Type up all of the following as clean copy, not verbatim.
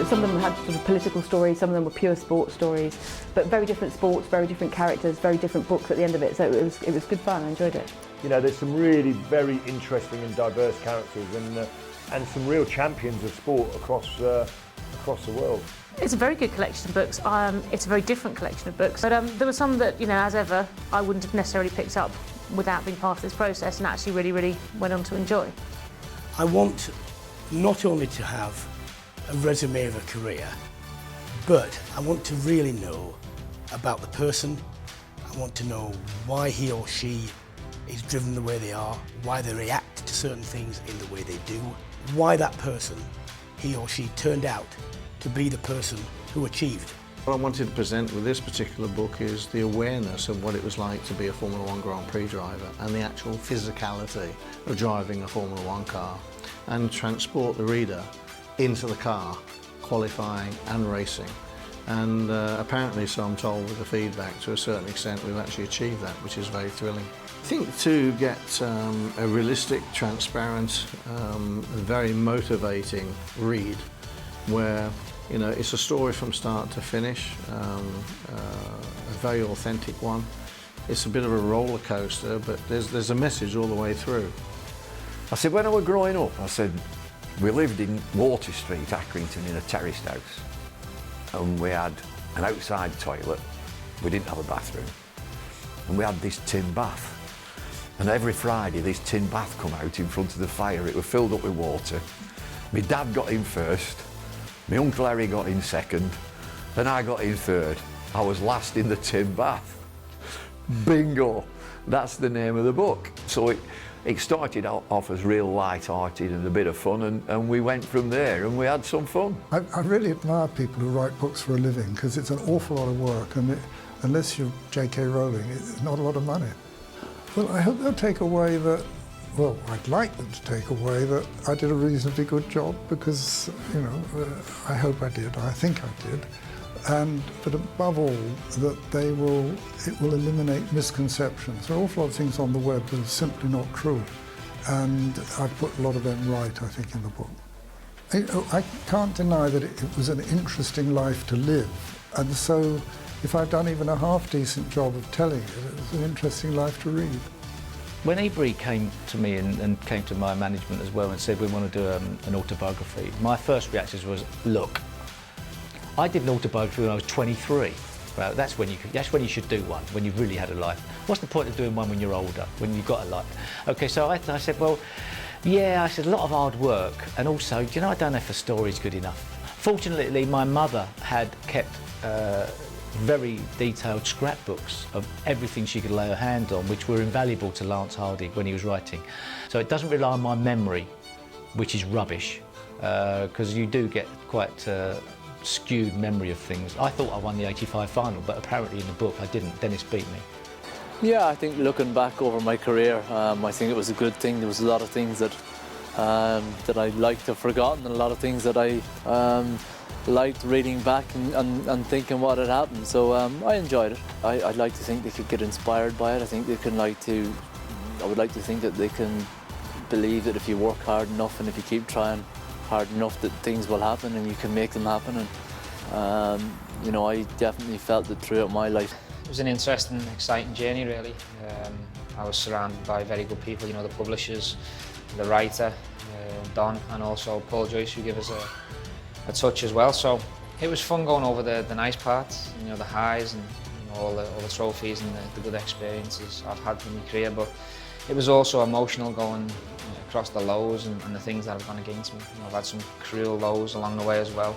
some of them had sort of political stories, some of them were pure sports stories, but very different sports, very different characters, very different books at the end of it. So it was good fun. I enjoyed it. You know, there's some really very interesting and diverse characters, and some real champions of sport across the world. It's a very good collection of books. It's a very different collection of books, but there were some that, you know, as ever, I wouldn't have necessarily picked up without being part of this process, and actually really went on to enjoy. I want not only to have a resume of a career, but I want to really know about the person. I want to know why he or she is driven the way they are, why they react to certain things in the way they do, why that person, he or she, turned out to be the person who achieved. What I wanted to present with this particular book is the awareness of what it was like to be a Formula One Grand Prix driver and the actual physicality of driving a Formula One car, and transport the reader into the car, qualifying and racing. And apparently, so I'm told with the feedback, to a certain extent we've actually achieved that, which is very thrilling. I think to get a realistic, transparent, very motivating read, where, you know, it's a story from start to finish, a very authentic one. It's a bit of a roller coaster, but there's a message all the way through. I said, when I was growing up, I said, we lived in Water Street, Accrington, in a terraced house, and we had an outside toilet. We didn't have a bathroom, and we had this tin bath. And every Friday, this tin bath come out in front of the fire. It was filled up with water. My dad got in first, my Uncle Harry got in second, and I got in third. I was last in the tin bath. Bingo! That's the name of the book. So it started off as real light-hearted and a bit of fun, and we went from there, and we had some fun. I really admire people who write books for a living, because it's an awful lot of work, and unless you're J.K. Rowling, it's not a lot of money. Well, I hope they'll take away that, well, I'd like them to take away that I did a reasonably good job, because, you know, I hope I did, I think I did. But above all, that it will eliminate misconceptions. There are an awful lot of things on the web that are simply not true, and I put a lot of them right, I think, in the book. I can't deny that it was an interesting life to live, and so if I've done even a half-decent job of telling it, it was an interesting life to read. When Avery came to me and came to my management as well and said we want to do an autobiography, my first reaction was, look, I did an autobiography when I was 23. Well, that's when you should do one, when you've really had a life. What's the point of doing one when you're older, when you've got a life? Okay, so I said, well, yeah, I said, a lot of hard work, and also, you know, I don't know if the story's good enough. Fortunately, my mother had kept very detailed scrapbooks of everything she could lay her hand on, which were invaluable to Lance Hardy when he was writing. So it doesn't rely on my memory, which is rubbish, because you do get quite skewed memory of things. I thought I won the '85 final, but apparently in the book I didn't. Dennis beat me. Yeah, I think looking back over my career, I think it was a good thing. There was a lot of things that I liked to have forgotten, and a lot of things that I liked reading back and thinking what had happened. So I enjoyed it. I'd like to think they could get inspired by it. I think they can I would like to think that they can believe that if you work hard enough and if you keep trying hard enough, that things will happen and you can make them happen. And you know, I definitely felt it throughout my life. It was an interesting, exciting journey, really. I was surrounded by very good people, you know, the publishers, the writer, Don, and also Paul Joyce, who gave us a touch as well. So it was fun going over the nice parts, you know, the highs and, you know, all the trophies and the good experiences I've had in my career. But it was also emotional going across the lows and the things that have gone against me. You know, I've had some cruel lows along the way as well.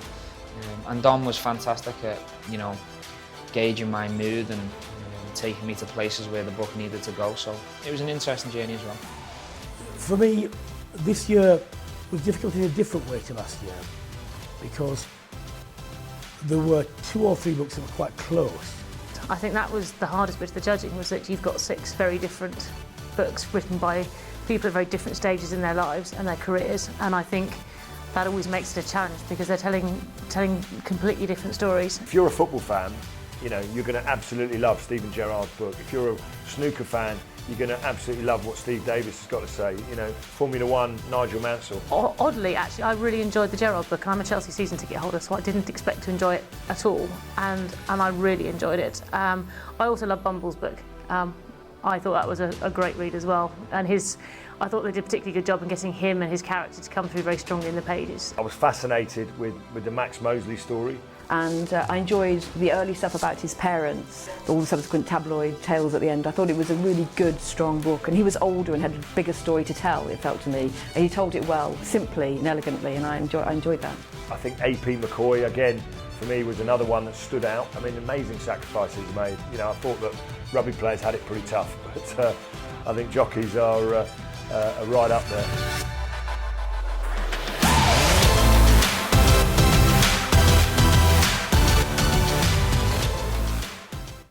And Don was fantastic at, you know, gauging my mood and taking me to places where the book needed to go. So it was an interesting journey as well. For me, this year was difficult in a different way to last year, because there were 2 or 3 books that were quite close. I think that was the hardest bit of the judging, was that you've got 6 very different books written by people at very different stages in their lives and their careers, and I think that always makes it a challenge because they're telling completely different stories. If you're a football fan, you know, you're going to absolutely love Steven Gerrard's book. If you're a snooker fan, you're going to absolutely love what Steve Davis has got to say. You know, Formula One, Nigel Mansell. Oddly, actually, I really enjoyed the Gerrard book. I'm a Chelsea season ticket holder, so I didn't expect to enjoy it at all, and I really enjoyed it. I also love Bumble's book. I thought that was a great read as well, and I thought they did a particularly good job in getting him and his character to come through very strongly in the pages. I was fascinated with the Max Mosley story. And I enjoyed the early stuff about his parents, all the subsequent tabloid tales at the end. I thought it was a really good, strong book, and he was older and had a bigger story to tell, it felt to me. And he told it well, simply and elegantly, and I enjoyed that. I think A.P. McCoy, again, for me, was another one that stood out. I mean, amazing sacrifices made. You know, I thought that rugby players had it pretty tough, but I think jockeys are right up there.